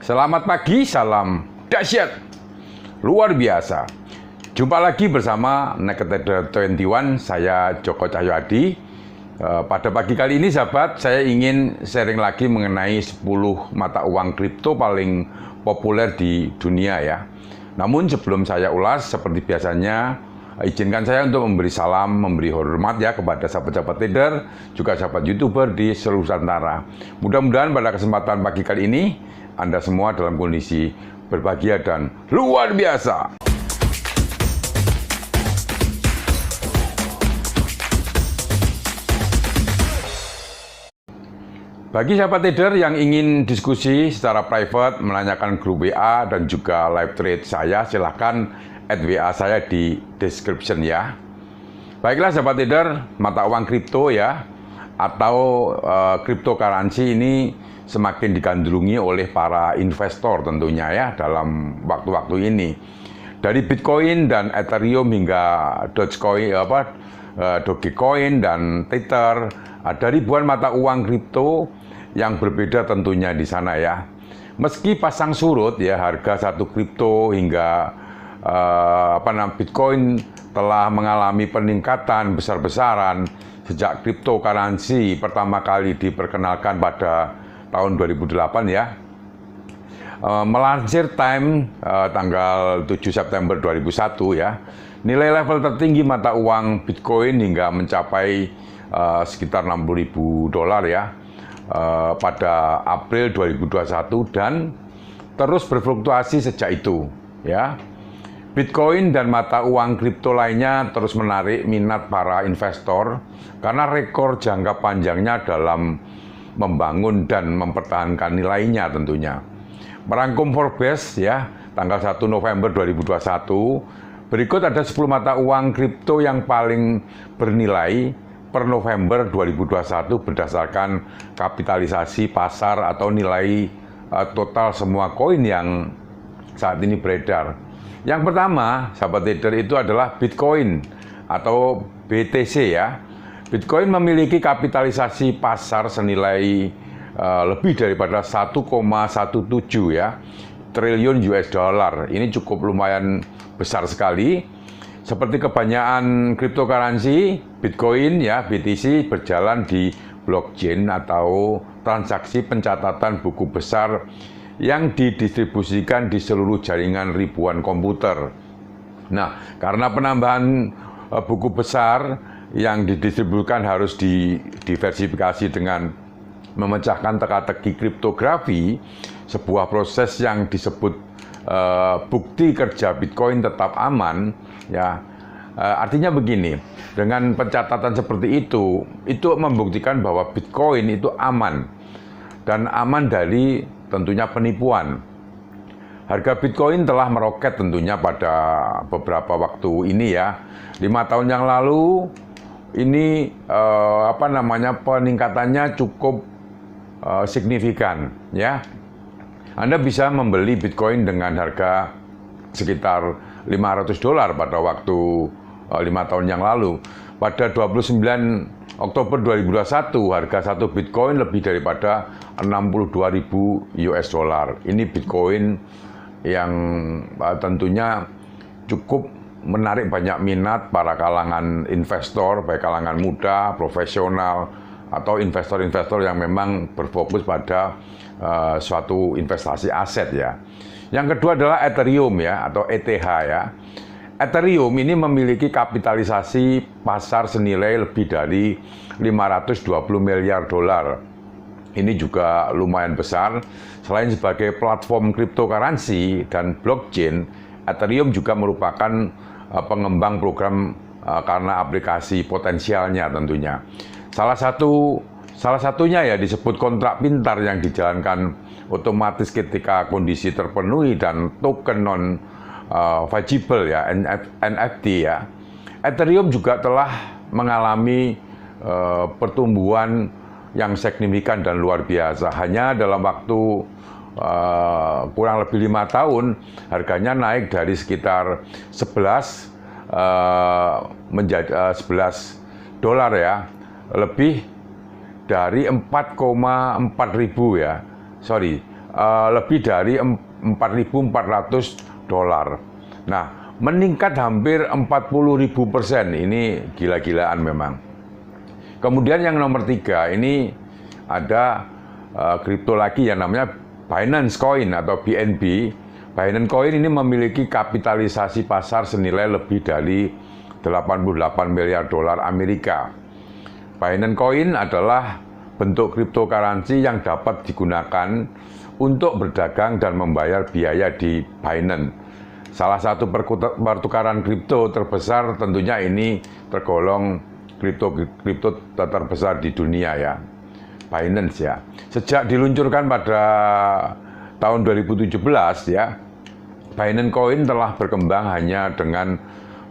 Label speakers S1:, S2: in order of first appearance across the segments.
S1: Selamat pagi, salam dahsyat, luar biasa. Jumpa lagi bersama Naked Trader 21, saya Joko Cahyoadi. Pada pagi kali ini sahabat, saya ingin sharing lagi mengenai 10 mata uang kripto paling populer di dunia ya. Namun sebelum saya ulas, seperti biasanya, izinkan saya untuk memberi salam, memberi hormat ya kepada sahabat-sahabat trader, juga sahabat YouTuber di seluruh Nusantara. Mudah-mudahan pada kesempatan pagi kali ini, Anda semua dalam kondisi berbahagia dan luar biasa. Bagi sahabat trader yang ingin diskusi secara private, menanyakan grup WA dan juga live trade saya, silahkan add WA saya di description ya. Baiklah sahabat trader, mata uang kripto ya, atau cryptocurrency ini semakin digandrungi oleh para investor tentunya ya dalam waktu-waktu ini. Dari Bitcoin dan Ethereum hingga Dogecoin dan Tether, ada ribuan mata uang kripto yang berbeda tentunya di sana ya. Meski pasang surut ya, harga satu kripto hingga Bitcoin telah mengalami peningkatan besar-besaran sejak cryptocurrency pertama kali diperkenalkan pada tahun 2008 ya. Melansir Time tanggal 7 September 2001 ya, nilai level tertinggi mata uang Bitcoin hingga mencapai sekitar $60.000 ya pada April 2021 dan terus berfluktuasi sejak itu ya. Bitcoin dan mata uang kripto lainnya terus menarik minat para investor karena rekor jangka panjangnya dalam membangun dan mempertahankan nilainya tentunya. Merangkum Forbes ya, tanggal 1 November 2021, berikut ada 10 mata uang kripto yang paling bernilai per November 2021 berdasarkan kapitalisasi pasar atau nilai total semua koin yang saat ini beredar. Yang pertama, sahabat trader, itu adalah Bitcoin atau BTC ya. Bitcoin memiliki kapitalisasi pasar senilai lebih daripada 1,17 ya triliun US dollar. Ini cukup lumayan besar sekali. Seperti kebanyakan cryptocurrency, Bitcoin ya BTC berjalan di blockchain atau transaksi pencatatan buku besar yang didistribusikan di seluruh jaringan ribuan komputer. Nah, karena penambahan buku besar yang didistribusikan harus didiversifikasi dengan memecahkan teka-teki kriptografi, sebuah proses yang disebut bukti kerja Bitcoin tetap aman ya. Artinya begini, dengan pencatatan seperti itu membuktikan bahwa Bitcoin itu aman dan aman dari tentunya penipuan. Harga Bitcoin telah meroket tentunya pada beberapa waktu ini ya. 5 tahun yang lalu ini peningkatannya cukup signifikan ya. Anda bisa membeli Bitcoin dengan harga sekitar $500 pada waktu 5 tahun yang lalu. Pada 29 Oktober 2021, harga satu Bitcoin lebih daripada $62.000 US dollar. Ini Bitcoin yang tentunya cukup menarik banyak minat para kalangan investor, baik kalangan muda, profesional, atau investor-investor yang memang berfokus pada suatu investasi aset ya. Yang kedua adalah Ethereum ya, atau ETH ya. Ethereum ini memiliki kapitalisasi pasar senilai lebih dari $520 miliar. Ini juga lumayan besar. Selain sebagai platform cryptocurrency dan blockchain, Ethereum juga merupakan pengembang program karena aplikasi potensialnya tentunya. Salah satunya ya disebut kontrak pintar yang dijalankan otomatis ketika kondisi terpenuhi dan token non fungible ya, NFT ya. Ethereum juga telah mengalami pertumbuhan yang signifikan dan luar biasa. Hanya dalam waktu kurang lebih 5 tahun, harganya naik dari sekitar 11 menjadi $11 ya, lebih dari 4,4 ribu ya. lebih dari 4.400 dolar. Nah, meningkat hampir 40.000%. Ini gila-gilaan memang. Kemudian yang nomor 3, ini ada kripto lagi yang namanya Binance Coin atau BNB. Binance Coin ini memiliki kapitalisasi pasar senilai lebih dari 88 miliar dolar Amerika. Binance Coin adalah bentuk cryptocurrency yang dapat digunakan untuk berdagang dan membayar biaya di Binance. Salah satu pertukaran kripto terbesar tentunya ini tergolong kripto terbesar di dunia ya, Binance ya. Sejak diluncurkan pada tahun 2017 ya, Binance Coin telah berkembang hanya dengan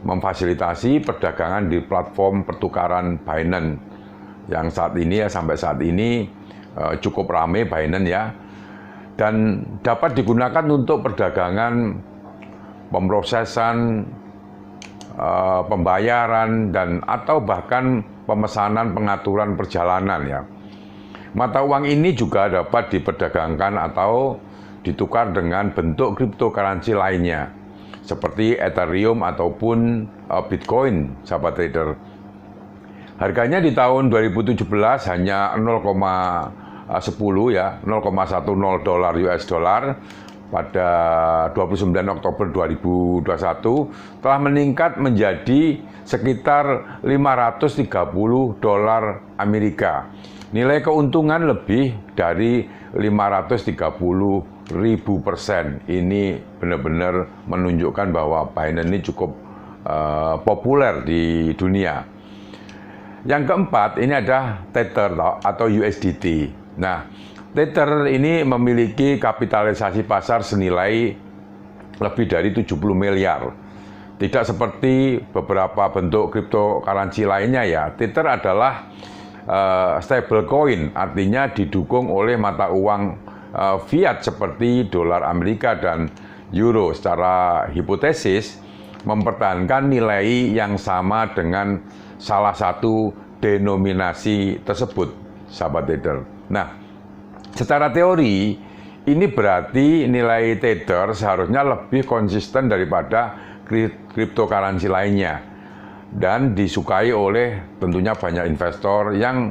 S1: memfasilitasi perdagangan di platform pertukaran Binance yang saat ini ya, sampai saat ini cukup ramai Binance ya, dan dapat digunakan untuk perdagangan, pemrosesan, pembayaran, dan atau bahkan pemesanan pengaturan perjalanan ya. Mata uang ini juga dapat diperdagangkan atau ditukar dengan bentuk cryptocurrency lainnya seperti Ethereum ataupun Bitcoin, sahabat trader. Harganya di tahun 2017 hanya 0,10 ya, 0,10 dolar US dollar. Pada 29 Oktober 2021 telah meningkat menjadi sekitar 530 dolar Amerika. Nilai keuntungan lebih dari 530.000%. Ini benar-benar menunjukkan bahwa Binance ini cukup populer di dunia. Yang keempat, ini ada Tether atau USDT. Nah, Tether ini memiliki kapitalisasi pasar senilai lebih dari 70 miliar. Tidak seperti beberapa bentuk cryptocurrency lainnya ya. Tether adalah stable coin, artinya didukung oleh mata uang fiat seperti dolar Amerika dan euro. Secara hipotesis mempertahankan nilai yang sama dengan salah satu denominasi tersebut, sahabat trader. Nah, secara teori ini berarti nilai Tether seharusnya lebih konsisten daripada cryptocurrency lainnya dan disukai oleh tentunya banyak investor yang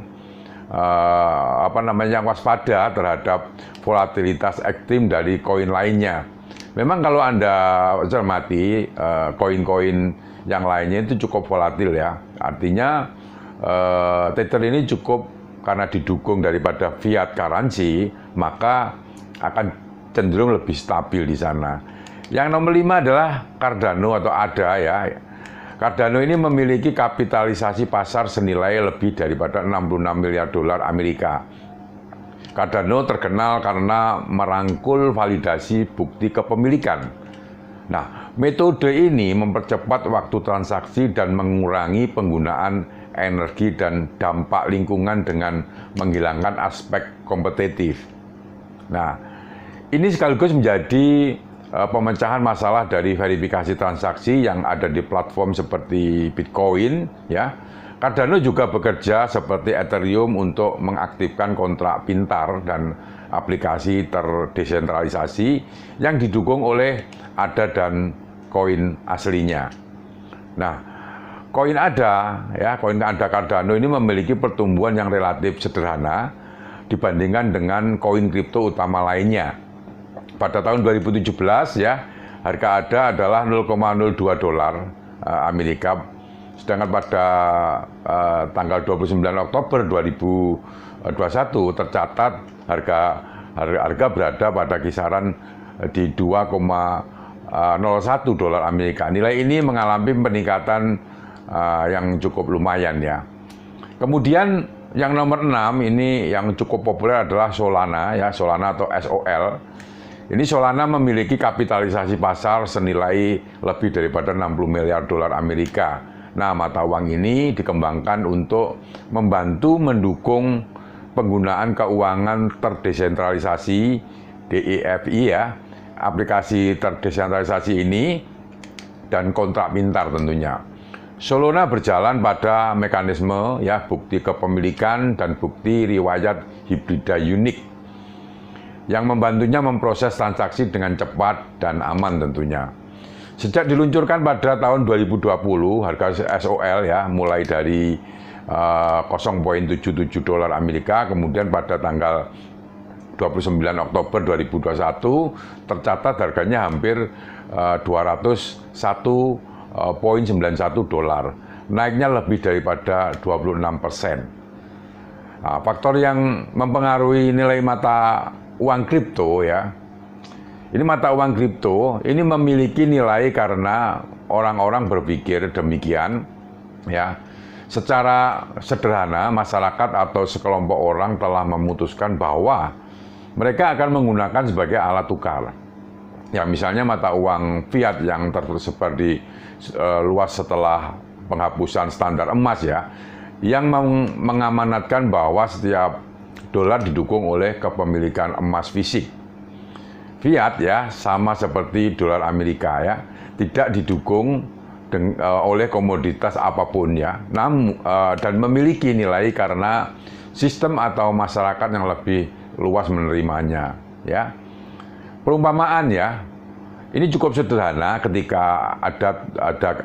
S1: yang waspada terhadap volatilitas ekstrim dari koin lainnya. Memang kalau Anda cermati koin-koin yang lainnya itu cukup volatil ya. Artinya Tether ini cukup karena didukung daripada fiat currency, maka akan cenderung lebih stabil di sana. Yang nomor 5 adalah Cardano atau ADA ya. Cardano ini memiliki kapitalisasi pasar senilai lebih daripada 66 miliar dolar Amerika. Cardano terkenal karena merangkul validasi bukti kepemilikan. Nah, metode ini mempercepat waktu transaksi dan mengurangi penggunaan energi dan dampak lingkungan dengan menghilangkan aspek kompetitif. Nah, ini sekaligus menjadi pemecahan masalah dari verifikasi transaksi yang ada di platform seperti Bitcoin ya. Cardano juga bekerja seperti Ethereum untuk mengaktifkan kontrak pintar dan aplikasi terdesentralisasi yang didukung oleh ADA dan koin aslinya. Nah, koin ADA Cardano ini memiliki pertumbuhan yang relatif sederhana dibandingkan dengan koin kripto utama lainnya. Pada tahun 2017 ya, harga ADA adalah 0,02 dolar Amerika, sedangkan pada tanggal 29 Oktober 2021 tercatat harga berada pada kisaran di 2,01 dolar Amerika. Nilai ini mengalami peningkatan yang cukup lumayan ya. Kemudian yang nomor 6 ini yang cukup populer adalah Solana ya, Solana atau SOL. Ini Solana memiliki kapitalisasi pasar senilai lebih daripada 60 miliar dolar Amerika. Nah, mata uang ini dikembangkan untuk membantu mendukung penggunaan keuangan terdesentralisasi DeFi ya, aplikasi terdesentralisasi ini dan kontrak pintar tentunya. Solana berjalan pada mekanisme ya bukti kepemilikan dan bukti riwayat hibrida unik. yang membantunya memproses transaksi dengan cepat dan aman tentunya. Sejak diluncurkan pada tahun 2020, harga SOL ya mulai dari 0,77 dolar Amerika, kemudian pada tanggal 29 Oktober 2021 tercatat harganya hampir 201,91 dolar, naiknya lebih daripada 26%. Nah, faktor yang mempengaruhi nilai mata uang kripto ya, ini mata uang kripto ini memiliki nilai karena orang-orang berpikir demikian ya. Secara sederhana, masyarakat atau sekelompok orang telah memutuskan bahwa mereka akan menggunakan sebagai alat tukar. Ya, misalnya mata uang fiat yang tersebar di luas setelah penghapusan standar emas ya, yang mengamanatkan bahwa setiap dolar didukung oleh kepemilikan emas fisik. Fiat ya, sama seperti dolar Amerika ya, tidak didukung oleh komoditas apapun ya, dan memiliki nilai karena sistem atau masyarakat yang lebih luas menerimanya ya. Perumpamaan ya, ini cukup sederhana ketika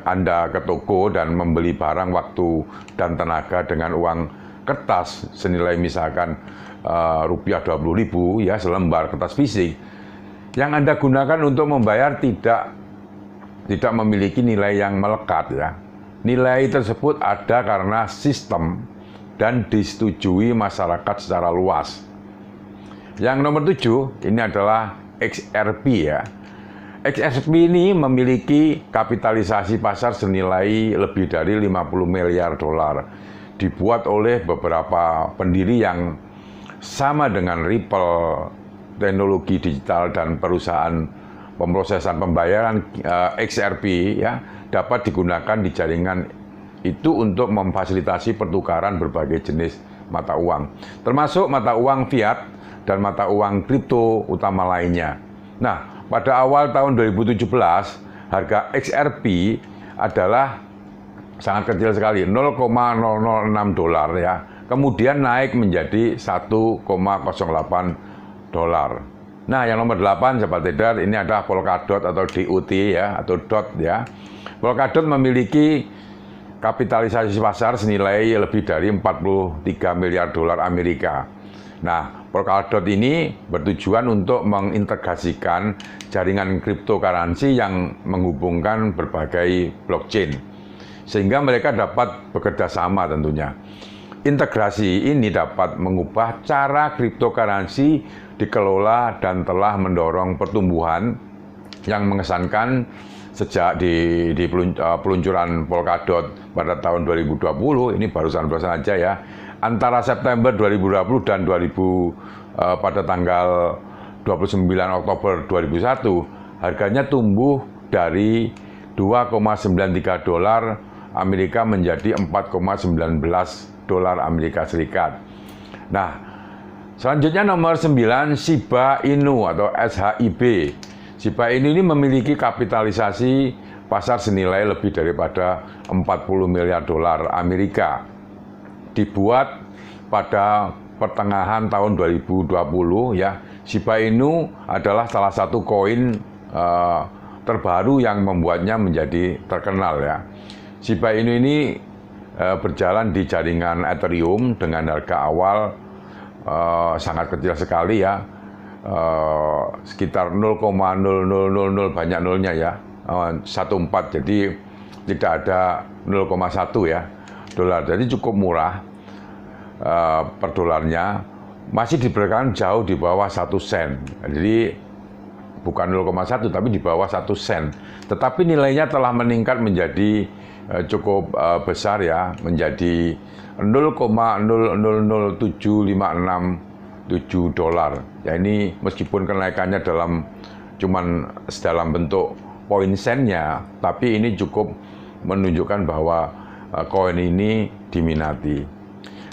S1: Anda ke toko dan membeli barang, waktu dan tenaga dengan uang kertas senilai misalkan rupiah 20.000 ya, selembar kertas fisik yang Anda gunakan untuk membayar tidak memiliki nilai yang melekat ya. Nilai tersebut ada karena sistem dan disetujui masyarakat secara luas. Yang nomor 7 ini adalah XRP ya. XRP ini memiliki kapitalisasi pasar senilai lebih dari 50 miliar dolar. Dibuat oleh beberapa pendiri yang sama dengan Ripple, teknologi digital dan perusahaan pemrosesan pembayaran. XRP ya dapat digunakan di jaringan itu untuk memfasilitasi pertukaran berbagai jenis mata uang, termasuk mata uang fiat dan mata uang kripto utama lainnya. Nah, pada awal tahun 2017 harga XRP adalah sangat kecil sekali, 0,006 dolar ya. Kemudian naik menjadi 1,08 dolar. Nah, yang nomor 8 sahabat trader, ini adalah Polkadot atau DOT ya, atau DOT ya. Polkadot memiliki kapitalisasi pasar senilai lebih dari 43 miliar dolar Amerika. Nah, Polkadot ini bertujuan untuk mengintegrasikan jaringan cryptocurrency yang menghubungkan berbagai blockchain, sehingga mereka dapat bekerja sama tentunya. Integrasi ini dapat mengubah cara cryptocurrency dikelola dan telah mendorong pertumbuhan yang mengesankan sejak di peluncuran Polkadot pada tahun 2020, ini barusan aja ya, antara September 2020 dan pada tanggal 29 Oktober 2001, harganya tumbuh dari 2,93 dolar Amerika menjadi 4,19 dolar Amerika Serikat. Nah, selanjutnya nomor 9, Shiba Inu atau SHIB. Shiba Inu ini memiliki kapitalisasi pasar senilai lebih daripada 40 miliar dolar Amerika. Dibuat pada pertengahan tahun 2020 ya. Shiba Inu adalah salah satu koin terbaru yang membuatnya menjadi terkenal ya. Shiba Inu ini berjalan di jaringan Ethereum dengan harga awal sangat kecil sekali ya, sekitar 0,0000 banyak nolnya ya, 14, jadi tidak ada 0,1 ya dolar, jadi cukup murah per dolarnya, masih diperkirakan jauh di bawah 1 sen, jadi bukan 0,1 tapi di bawah 1 sen, tetapi nilainya telah meningkat menjadi cukup besar ya, menjadi 0,000756 dolar. Ya, ini meskipun kenaikannya cuman dalam bentuk poin sennya, tapi ini cukup menunjukkan bahwa koin ini diminati.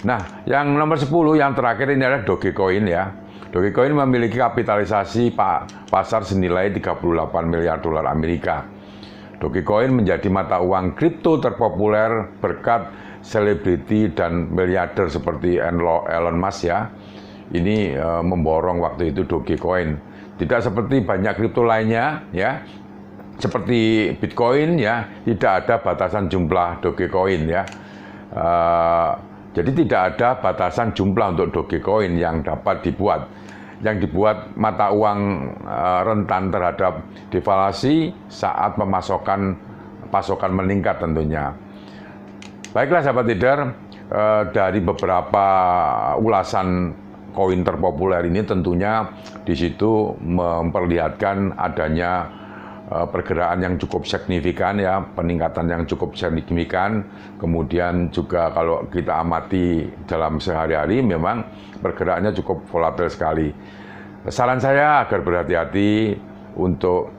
S1: Nah, yang nomor 10 yang terakhir ini adalah Dogecoin ya. Dogecoin memiliki kapitalisasi pasar senilai 38 miliar dolar Amerika. Dogecoin menjadi mata uang kripto terpopuler berkat selebriti dan miliarder seperti Elon Musk ya. ini memborong waktu itu Dogecoin. Tidak seperti banyak kripto lainnya ya, seperti Bitcoin ya, tidak ada batasan jumlah Dogecoin ya. Jadi tidak ada batasan jumlah untuk Dogecoin yang dapat dibuat. Yang dibuat mata uang rentan terhadap devaluasi saat pasokan meningkat tentunya. Baiklah sahabat trader, dari beberapa ulasan koin terpopuler ini tentunya di situ memperlihatkan adanya pergerakan yang cukup signifikan ya, peningkatan yang cukup signifikan. Kemudian juga kalau kita amati dalam sehari-hari memang pergerakannya cukup volatil sekali. Saran saya agar berhati-hati untuk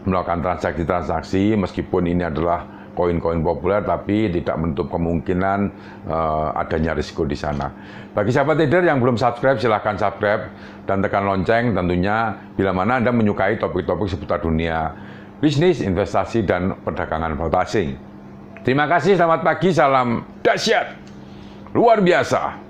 S1: melakukan transaksi-transaksi meskipun ini adalah koin-koin populer, tapi tidak menutup kemungkinan adanya risiko di sana. Bagi sahabat trader yang belum subscribe, silahkan subscribe dan tekan lonceng tentunya bila mana Anda menyukai topik-topik seputar dunia bisnis, investasi, dan perdagangan valuta asing. Terima kasih, selamat pagi, salam dahsyat, luar biasa.